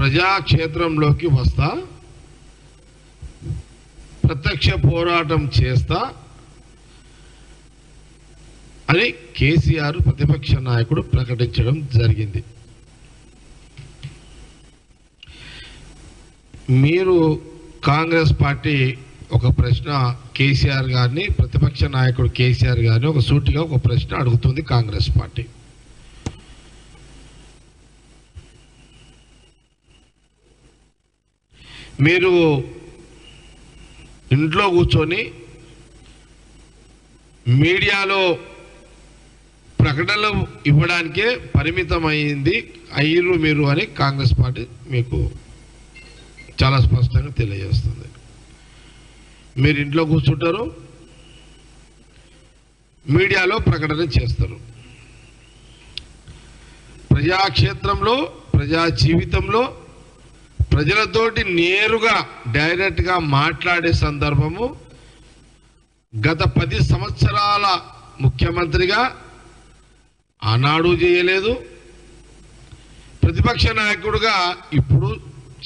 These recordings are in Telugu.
ప్రజాక్షేత్రంలోకి వస్తా, ప్రత్యక్ష పోరాటం చేస్తా అని కేసీఆర్ ప్రతిపక్ష నాయకుడు ప్రకటించడం జరిగింది. మీరు కాంగ్రెస్ పార్టీ ఒక ప్రశ్న కేసీఆర్ గారిని, ప్రతిపక్ష నాయకుడు కేసీఆర్ గారిని ఒక సూటిగా ఒక ప్రశ్న అడుగుతుంది కాంగ్రెస్ పార్టీ. మీరు ఇంట్లో కూర్చొని మీడియాలో ప్రకటనలు ఇవ్వడానికే అయ్యారు మీరు అని కాంగ్రెస్ పార్టీ మీకు చాలా స్పష్టంగా తెలియజేస్తుంది. మీరు ఇంట్లో కూర్చుంటారు, మీడియాలో ప్రకటన చేస్తారు. ప్రజాక్షేత్రంలో, ప్రజా జీవితంలో ప్రజలతోటి నేరుగా డైరెక్ట్గా మాట్లాడే సందర్భము గత 10 సంవత్సరాల ముఖ్యమంత్రిగా ఆనాడు చేయలేదు, ప్రతిపక్ష నాయకుడిగా ఇప్పుడు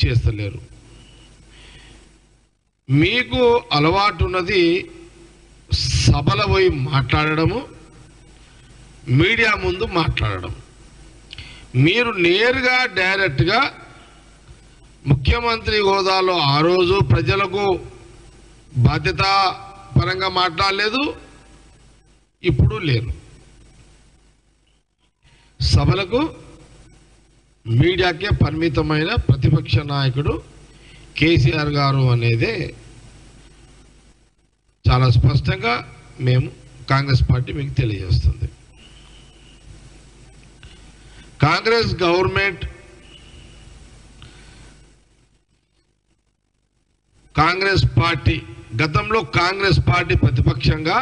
చేస్తలేరు. మీకు అలవాటు ఉన్నది సభల పోయి మాట్లాడడము, మీడియా ముందు మాట్లాడడం. మీరు నేరుగా డైరెక్ట్గా ముఖ్యమంత్రి హోదాలో ఆ రోజు ప్రజలకు బాధ్యత పరంగా మాట్లాడలేదు, ఇప్పుడు లేరు. సభలకు మీడియాకే పరిమితమైన ప్రతిపక్ష నాయకుడు కేసీఆర్ గారు అనేదే చాలా స్పష్టంగా మేము కాంగ్రెస్ పార్టీ మీకు తెలియజేస్తుంది. కాంగ్రెస్ గవర్నమెంట్, కాంగ్రెస్ పార్టీ గతంలో కాంగ్రెస్ పార్టీ ప్రతిపక్షంగా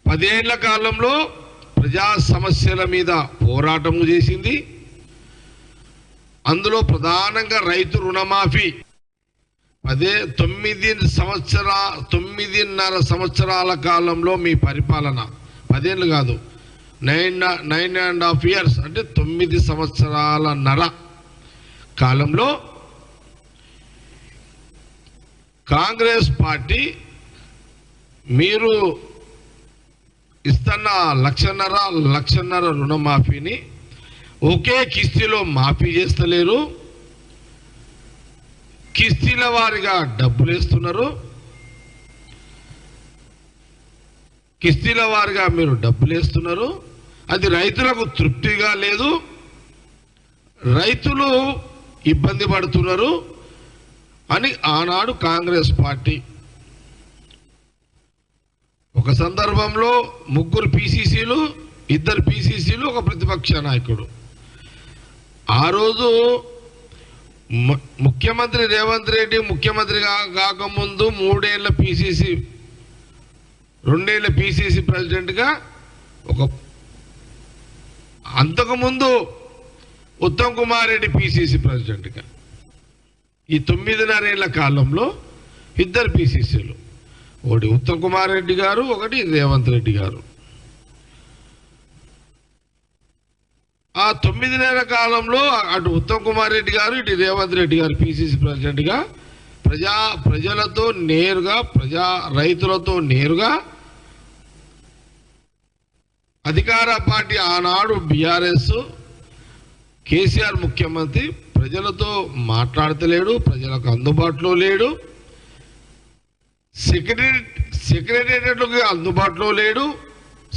10 ఏళ్ల కాలంలో ప్రజా సమస్యల మీద పోరాటం చేసింది. అందులో ప్రధానంగా రైతు రుణమాఫీ 9.5 సంవత్సరాల కాలంలో మీ పరిపాలన, 10 ఏళ్ళు కాదు, 9.5 years అంటే 9 సంవత్సరాలన్నర కాలంలో కాంగ్రెస్ పార్టీ మీరు ఇస్తున్న 1.5 రుణమాఫీని ఒకే కిస్తీలో మాఫీ చేస్తలేరు, కిస్తీల వారిగా డబ్బులు వేస్తున్నారు. కిస్తీల వారిగా మీరు డబ్బులు వేస్తున్నారు. అది రైతులకు తృప్తిగా లేదు, రైతులు ఇబ్బంది పడుతున్నారు అని ఆనాడు కాంగ్రెస్ పార్టీ ఒక సందర్భంలో 3 PCCలు, 2 PCCలు, ఒక ప్రతిపక్ష నాయకుడు. ఆ రోజు ముఖ్యమంత్రి రేవంత్ రెడ్డి ముఖ్యమంత్రి కాకముందు 3 ఏళ్ల PCC, 2 ఏళ్ల PCC ప్రెసిడెంట్గా, అంతకుముందు ఉత్తమ్ కుమార్ రెడ్డి PCC ప్రెసిడెంట్గా, ఈ 9.5 ఏళ్ల కాలంలో 2 PCCలు, ఒకటి ఉత్తమ్ కుమార్ రెడ్డి గారు, ఒకటి రేవంత్ రెడ్డి గారు. ఆ 9.5 కాలంలో అటు ఉత్తమ్ కుమార్ రెడ్డి గారు, ఇటు రేవంత్ రెడ్డి గారు PCC ప్రెసిడెంట్గా ప్రజలతో నేరుగా, రైతులతో నేరుగా అధికార పార్టీ ఆనాడు బీఆర్ఎస్, కేసీఆర్ ముఖ్యమంత్రి ప్రజలతో మాట్లాడతలేడు, ప్రజలకు అందుబాటులో లేడు, సెక్రటేరియట్కి అందుబాటులో లేడు,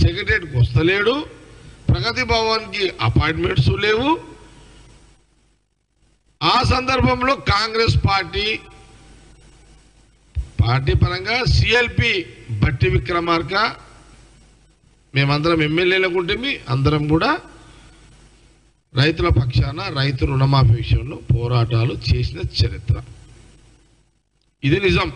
సెక్రటేరియట్కి వస్తలేడు, ప్రగతి భవన్కి అపాయింట్మెంట్స్ లేవు. ఆ సందర్భంలో కాంగ్రెస్ పార్టీ పరంగా సిఎల్పి బట్టి విక్రమార్క, మేమందరం ఎమ్మెల్యేలకు ఉంటుంది, అందరం కూడా రైతుల పక్షాన రైతు రుణమాఫీ విషయంలో పోరాటాలు చేసిన చరిత్ర. ఇది నిజం.